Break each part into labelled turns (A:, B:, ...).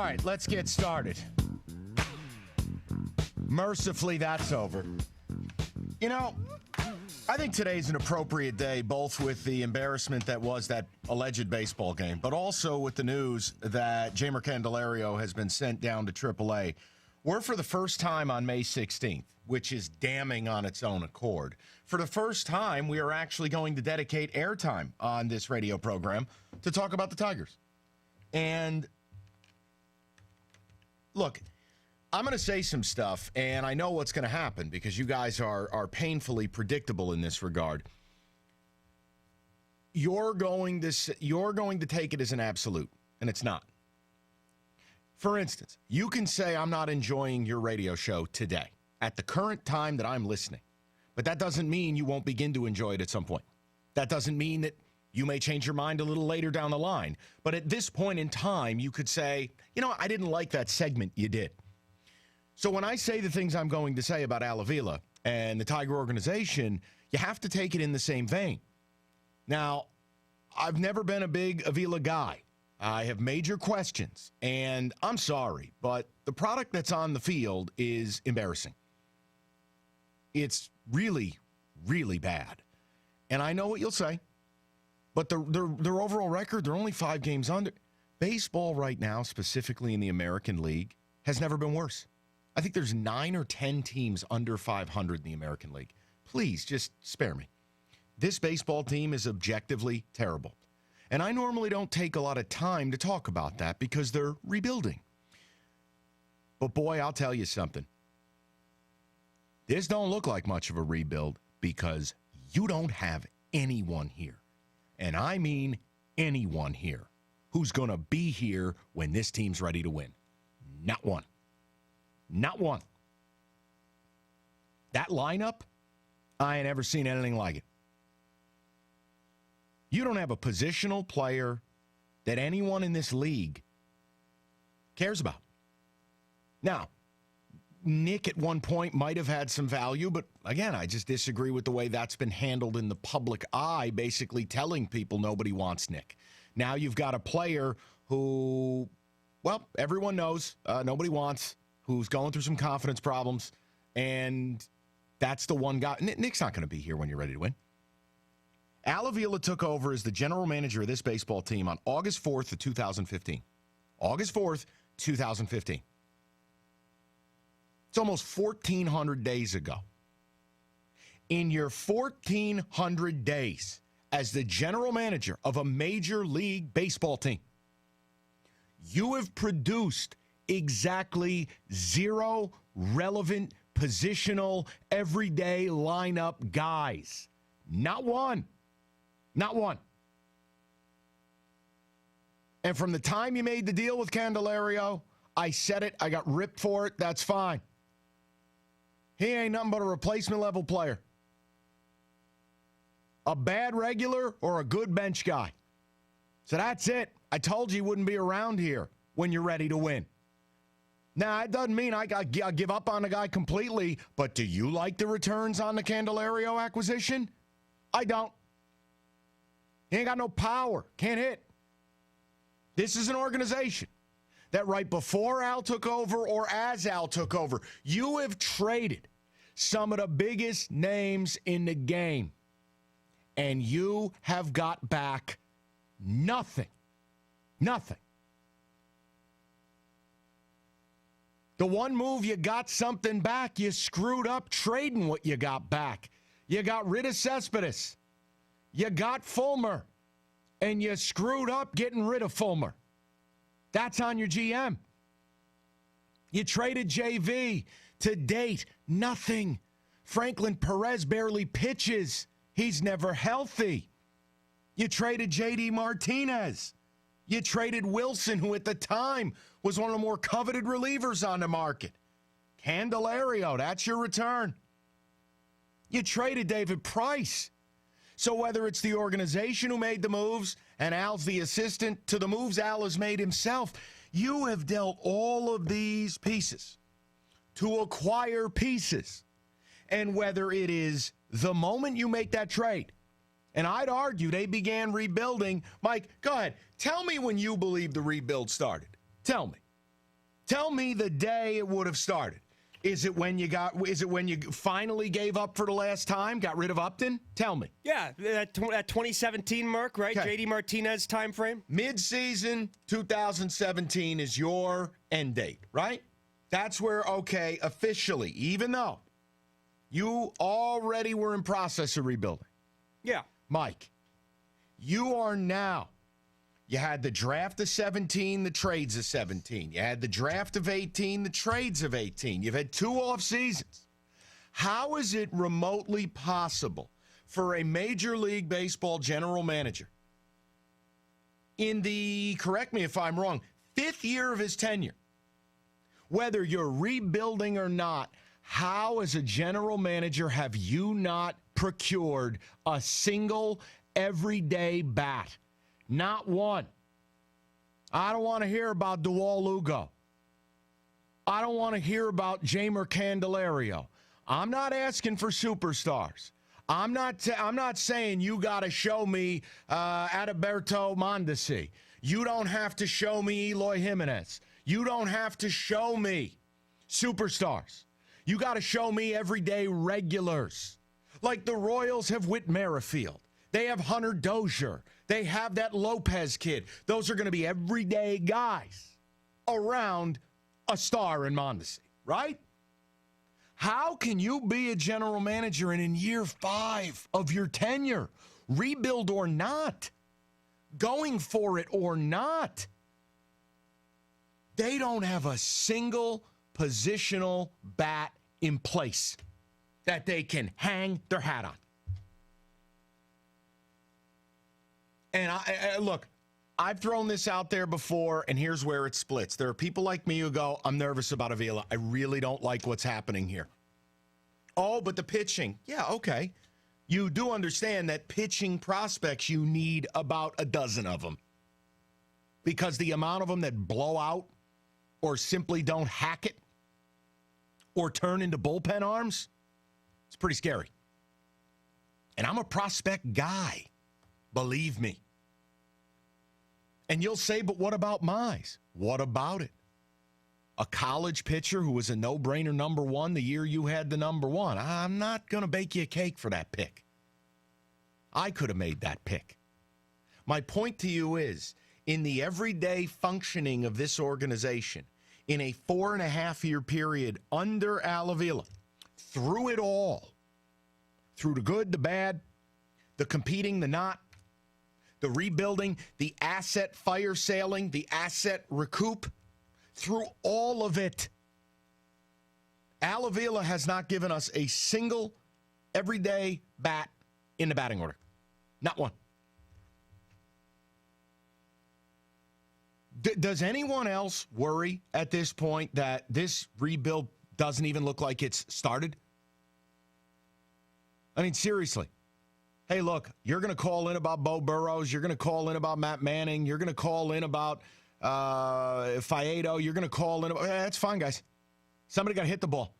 A: right, let's get started. Mercifully, that's over. You know, I think today's an appropriate day, both with the embarrassment that was that alleged baseball game, but also with the news that Jeimer Candelario has been sent down to AAA. We're for the first time on May 16th, which is damning on its own accord. For the first time, we are actually going to dedicate airtime on this radio program to talk about the Tigers. And look, I'm going to say some stuff, and I know what's going to happen because you guys are painfully predictable in this regard. You're going to take it as an absolute, and it's not. For instance, you can say I'm not enjoying your radio show today at the current time that I'm listening, but that doesn't mean you won't begin to enjoy it at some point. That doesn't mean that you may change your mind a little later down the line, but at this point in time, you could say, you know, I didn't like that segment you did. So when I say the things I'm going to say about Al Avila and the Tiger organization, you have to take it in the same vein. Now, I've never been a big Avila guy. I have major questions, and I'm sorry, but the product that's on the field is embarrassing. It's really, really bad. And I know what you'll say, but their overall record, they're only 5 games under. Baseball right now, specifically in the American League, has never been worse. I think there's 9 or 10 teams under 500 in the American League. Please, just spare me. This baseball team is objectively terrible. And I normally don't take a lot of time to talk about that because they're rebuilding. But boy, I'll tell you something. This don't look like much of a rebuild because you don't have anyone here. And I mean anyone here who's going to be here when this team's ready to win. Not one. Not one. That lineup, I ain't ever seen anything like it. You don't have a positional player that anyone in this league cares about. Now, Nick at one point might have had some value, but again, I just disagree with the way that's been handled in the public eye, basically telling people nobody wants Nick. Now you've got a player who, well, everyone knows nobody wants, who's going through some confidence problems, and that's the one guy. Nick's not going to be here when you're ready to win. Al Avila took over as the general manager of this baseball team on August 4th of 2015. August 4th, 2015. It's almost 1,400 days ago. In your 1,400 days as the general manager of a Major League Baseball team, you have produced exactly 0 relevant, positional, everyday lineup guys. Not one. Not one. And from the time you made the deal with Candelario, I said it, I got ripped for it, that's fine. He ain't nothing but a replacement level player. A bad regular or a good bench guy. So that's it. I told you he wouldn't be around here when you're ready to win. Now, it doesn't mean I give up on the guy completely, but do you like the returns on the Candelario acquisition? I don't. He ain't got no power. Can't hit. This is an organization that right before Al took over or as Al took over, you have traded some of the biggest names in the game, and you have got back nothing. Nothing. The one move you got something back, you screwed up trading what you got back. You got rid of Cespedes. You got Fulmer, and you screwed up getting rid of Fulmer. That's on your GM. You traded JV. To date, nothing. Franklin Perez barely pitches. He's never healthy. You traded JD Martinez. You traded Wilson, who at the time was one of the more coveted relievers on the market. Candelario, that's your return. You traded David Price. So whether it's the organization who made the moves and Al's the assistant to the moves Al has made himself, you have dealt all of these pieces to acquire pieces. And whether it is the moment you make that trade, and I'd argue they began rebuilding. Mike, go ahead. Tell me when you believe the rebuild started. Tell me. Tell me the day it would have started. Is it when you finally gave up for the last time, got rid of Upton? Tell me.
B: Yeah, that 2017 mark, right?
A: Okay.
B: JD Martinez time frame.
A: Mid-season 2017 is your end date, right? That's where, okay, officially, even though you already were in process of rebuilding.
B: Yeah.
A: Mike, you are now. You had the draft of 17, the trades of 17. You had the draft of 18, the trades of 18. You've had 2 off seasons. How is it remotely possible for a Major League Baseball general manager in the, correct me if I'm wrong, 5th year of his tenure, whether you're rebuilding or not, how as a general manager have you not procured a single everyday bat? Not one. I don't want to hear about Dual Lugo. I don't want to hear about Jamer Candelario. I'm not asking for superstars. I'm not saying you got to show me Adalberto Mondesi. You don't have to show me Eloy Jimenez. You don't have to show me superstars. You got to show me everyday regulars. Like the Royals have Whit Merrifield. They have Hunter Dozier. They have that Lopez kid. Those are going to be everyday guys around a star in Mondesi, right? How can you be a general manager and in year 5 of your tenure, rebuild or not, going for it or not, they don't have a single positional bat in place that they can hang their hat on? And look, I've thrown this out there before, and here's where it splits. There are people like me who go, I'm nervous about Avila. I really don't like what's happening here. Oh, but the pitching. Yeah, okay. You do understand that pitching prospects, you need about a dozen of them. Because the amount of them that blow out or simply don't hack it or turn into bullpen arms, it's pretty scary. And I'm a prospect guy. Believe me. And you'll say, but what about Mize? What about it? A college pitcher who was a no-brainer number 1 the year you had the number 1. I'm not going to bake you a cake for that pick. I could have made that pick. My point to you is, in the everyday functioning of this organization, in a 4.5-year period under Al Avila, through it all, through the good, the bad, the competing, the not, the rebuilding, the asset fire sailing, the asset recoup, through all of it, Al Avila has not given us a single everyday bat in the batting order. Not one. Does anyone else worry at this point that this rebuild doesn't even look like it's started? I mean, seriously. Hey, look, you're going to call in about Bo Burrows. You're going to call in about Matt Manning. You're going to call in about Faedo. You're going to call in about... That's fine, guys. Somebody got to hit the ball.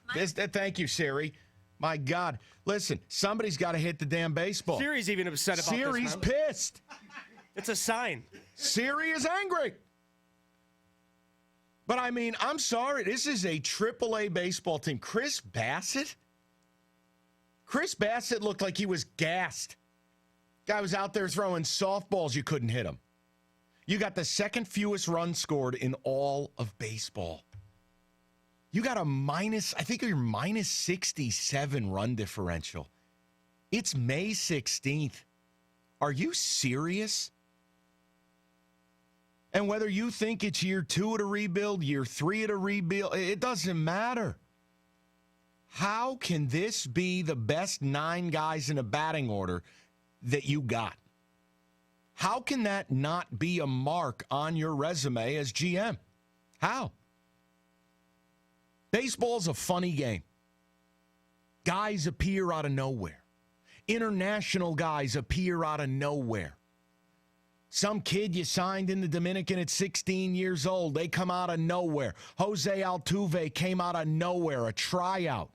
A: Hi. Thank you, Siri. My God. Listen, somebody's got to hit the damn baseball.
B: Siri's even upset about this.
A: Siri's pissed.
B: It's a sign. Siri
A: is angry. But, I mean, I'm sorry. This is a AAA baseball team. Chris Bassett looked like he was gassed. Guy was out there throwing softballs. You couldn't hit him. You got the second fewest runs scored in all of baseball. You got a minus 67 run differential. It's May 16th. Are you serious? And whether you think it's year 2 of the rebuild, year 3 of the rebuild, it doesn't matter. How can this be the best 9 guys in a batting order that you got? How can that not be a mark on your resume as GM? How? Baseball's a funny game. Guys appear out of nowhere. International guys appear out of nowhere. Some kid you signed in the Dominican at 16 years old, they come out of nowhere. Jose Altuve came out of nowhere, a tryout.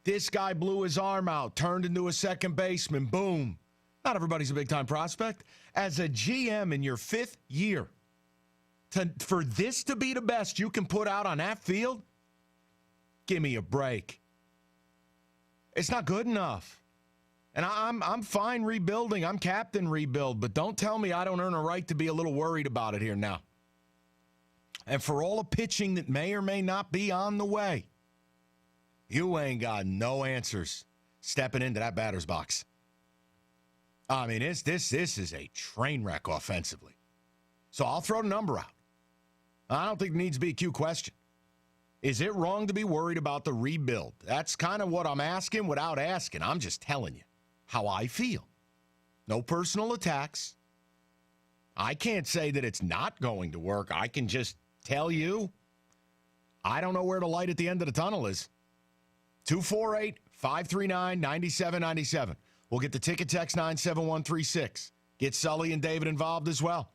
A: This guy blew his arm out, turned into a second baseman, boom. Not everybody's a big-time prospect. As a GM in your 5th year, For this to be the best you can put out on that field? Give me a break. It's not good enough. And I'm fine rebuilding. I'm captain rebuild. But don't tell me I don't earn a right to be a little worried about it here now. And for all the pitching that may or may not be on the way, you ain't got no answers stepping into that batter's box. I mean, this is a train wreck offensively. So I'll throw the number out. I don't think it needs to be a Q question. Is it wrong to be worried about the rebuild? That's kind of what I'm asking without asking. I'm just telling you how I feel. No personal attacks. I can't say that it's not going to work. I can just tell you I don't know where the light at the end of the tunnel is. 248-539-9797. We'll get the ticket text 97136. Get Sully and David involved as well.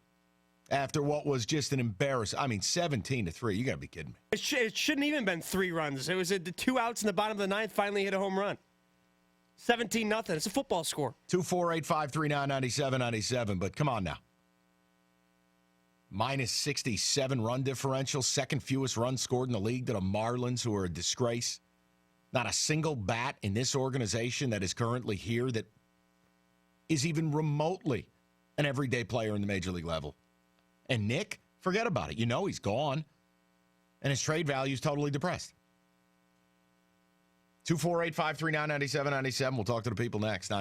A: After what was just an embarrassing, 17-3. You got to be kidding me.
B: It shouldn't even been 3 runs. It was the 2 outs in the bottom of the ninth, finally hit a home run. 17-0. It's a football score.
A: 248-539-9797. But come on now. Minus 67 run differential, second fewest runs scored in the league to the Marlins, who are a disgrace. Not a single bat in this organization that is currently here that is even remotely an everyday player in the major league level. And Nick, forget about it. You know he's gone. And his trade value is totally depressed. 248-539-9797. We'll talk to the people next.